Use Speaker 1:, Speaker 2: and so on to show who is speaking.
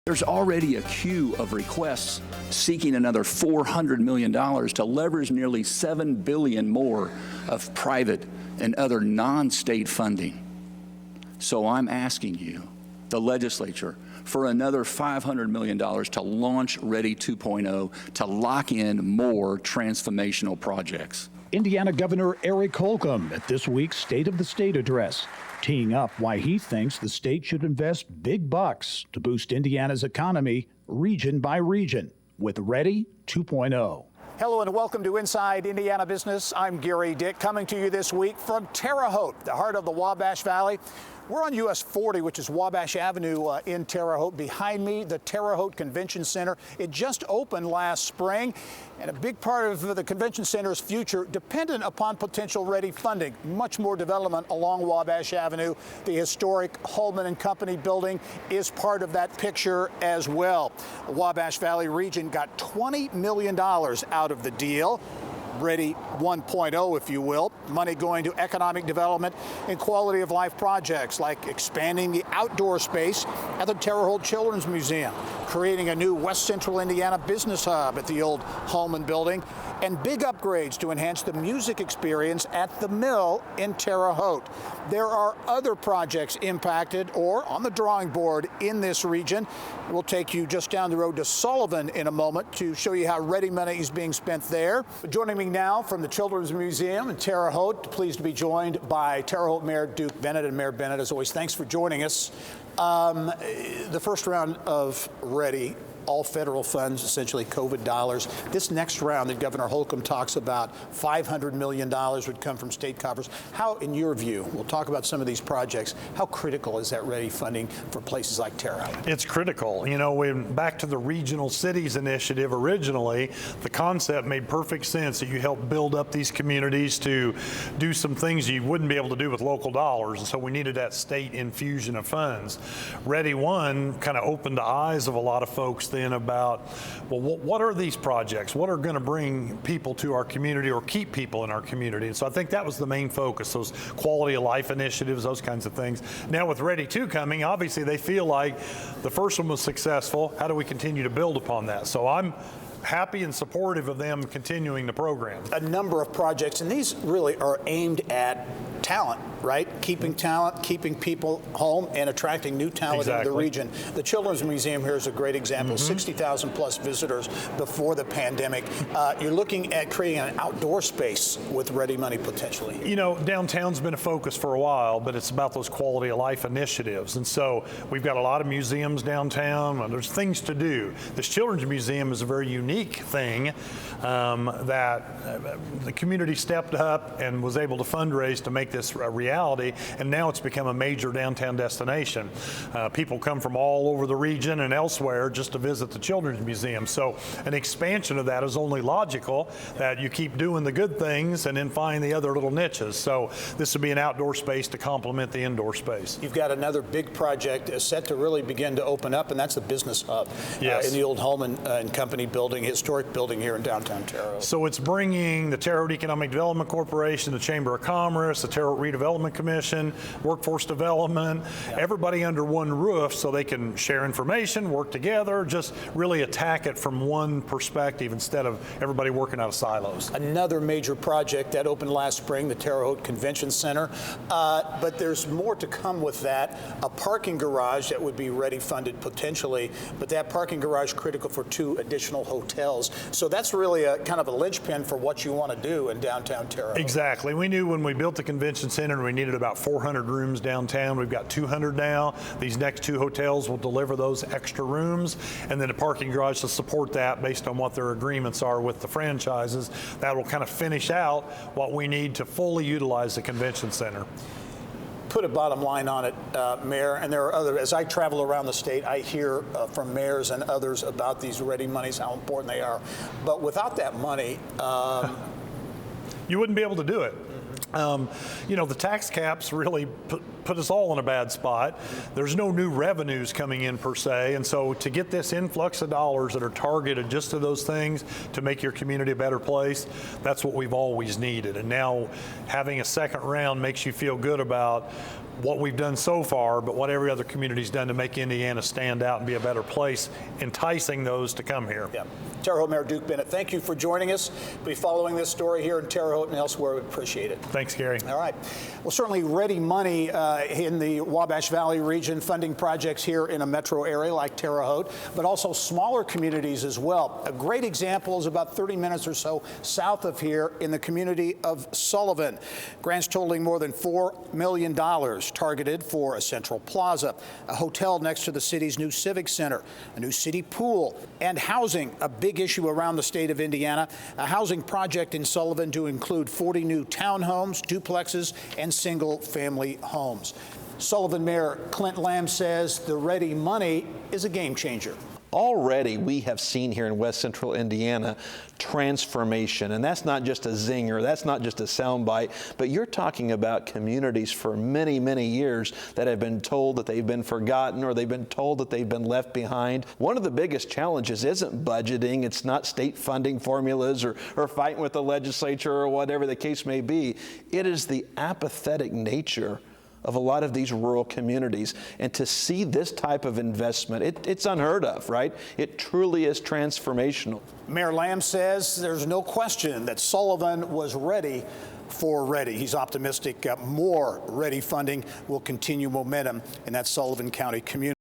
Speaker 1: There's already a queue of requests seeking another $400 million to leverage nearly $7 billion more of private and other non-state funding. So I'm asking you, the legislature, for another $500 million to launch READI 2.0 to lock in more transformational projects.
Speaker 2: Indiana Governor Eric Holcomb at this week's State of the State address, teeing up why he thinks the state should invest big bucks to boost Indiana's economy region by region with READI 2.0.
Speaker 3: Hello and welcome to Inside Indiana Business. I'm Gerry Dick, coming to you this week from Terre Haute, the heart of the Wabash Valley. We're on US 40, which is Wabash Avenue in Terre Haute. Behind me, the Terre Haute Convention Center. It just opened last spring, and a big part of the convention center's future dependent upon potential READI funding. Much more development along Wabash Avenue. The historic Holman and Company building is part of that picture as well. The Wabash Valley region got $20 million out of the deal. READI 1.0, if you will, money going to economic development and quality of life projects like expanding the outdoor space at the Terre Haute Children's Museum, creating a new West Central Indiana business hub at the old Holman building, and big upgrades to enhance the music experience at the Mill in Terre Haute. There are other projects impacted or on the drawing board in this region. We'll take you just down the road to Sullivan in a moment to show you how READI money is being spent there. Joining me now from the Children's Museum in Terre Haute, pleased to be joined by Terre Haute Mayor Duke Bennett. And Mayor Bennett, as always, thanks for joining us. The first round of READI, all federal funds, essentially COVID dollars. This next round that Governor Holcomb talks about, $500 million would come from state coffers. How, in your view, we'll talk about some of these projects, how critical is that READI funding for places like Terre Haute?
Speaker 4: It's critical. You know, when back to the Regional Cities Initiative originally, the concept made perfect sense that you help build up these communities to do some things you wouldn't be able to do with local dollars, and so we needed that state infusion of funds. READI 1 kind of opened the eyes of a lot of folks then about, well, what are these projects? What are going to bring people to our community or keep people in our community? And so I think that was the main focus, those quality of life initiatives, those kinds of things. Now with READI 2 coming, obviously they feel like the first one was successful. How do we continue to build upon that? So I'm happy and supportive of them continuing the program.
Speaker 3: A number of projects, and these really are aimed at talent, right? Keeping talent, keeping people home, and attracting new talent into the region. The Children's Museum here is a great example. 60,000 plus visitors before the pandemic. You're looking at creating an outdoor space with READI money potentially.
Speaker 4: You know, downtown's been a focus for a while, but it's about those quality of life initiatives. And so we've got a lot of museums downtown, and there's things to do. This Children's Museum is a very unique thing that the community stepped up and was able to fundraise to make this a reality, and now it's become a major downtown destination. People come from all over the region and elsewhere just to visit the Children's Museum. So an expansion of that is only logical, that you keep doing the good things and then find the other little niches. So this would be an outdoor space to complement the indoor space.
Speaker 3: You've got another big project set to really begin to open up, and that's the business hub in the old Holman and Company building, historic building here in downtown Terre Haute.
Speaker 4: So it's bringing the Terre Haute Economic Development Corporation, the Chamber of Commerce, the Terre Haute Redevelopment Commission, Workforce Development, everybody under one roof so they can share information, work together, just really attack it from one perspective instead of everybody working out of silos.
Speaker 3: Another major project that opened last spring, the Terre Haute Convention Center, but there's more to come with that. A parking garage that would be READI funded potentially, but that parking garage critical for 2 additional hotels. So that's really a kind of a linchpin for what you want to do in downtown Terre Haute.
Speaker 4: Exactly. We knew when we built the convention center we needed about 400 rooms downtown. We've got 200 now. These next 2 hotels will deliver those extra rooms, and then a parking garage to support that based on what their agreements are with the franchises. That will kind of finish out what we need to fully utilize the convention center.
Speaker 3: Put a bottom line on it, Mayor, and there are other, as I travel around the state, I hear from mayors and others about these READI monies, how important they are. But without that money,
Speaker 4: you wouldn't be able to do it. You know, the tax caps really put us all in a bad spot. There's no new revenues coming in per se, and so to get this influx of dollars that are targeted just to those things to make your community a better place, that's what we've always needed. And now having a second round makes you feel good about what we've done so far, but what every other community's done to make Indiana stand out and be a better place, enticing those to come here.
Speaker 3: Yeah. Terre Haute Mayor Duke Bennett, thank you for joining us. We'll be following this story here in Terre Haute and elsewhere. We appreciate it.
Speaker 4: Thanks, Gerry.
Speaker 3: All right. Well, certainly ready money in the Wabash Valley region, funding projects here in a metro area like Terre Haute, but also smaller communities as well. A great example is about 30 minutes or so south of here in the community of Sullivan. Grants totaling more than $4 million targeted for a central plaza, a hotel next to the city's new civic center, a new city pool, and housing, a big issue around the state of Indiana. A housing project in Sullivan to include 40 new townhomes, duplexes, and single-family homes. Sullivan Mayor Clint Lamb says the ready money is a game changer.
Speaker 5: Already we have seen here in West Central Indiana transformation, and that's not just a zinger, that's not just a soundbite, but you're talking about communities for many, many years that have been told that they've been forgotten or they've been told that they've been left behind. One of the biggest challenges isn't budgeting, it's not state funding formulas or fighting with the legislature or whatever the case may be. It is the apathetic nature of a lot of these rural communities. And to see this type of investment, it's unheard of, right? It truly is transformational.
Speaker 3: Mayor Lamb says there's no question that Sullivan was ready for READI. He's optimistic more READI funding will continue momentum in that Sullivan County community.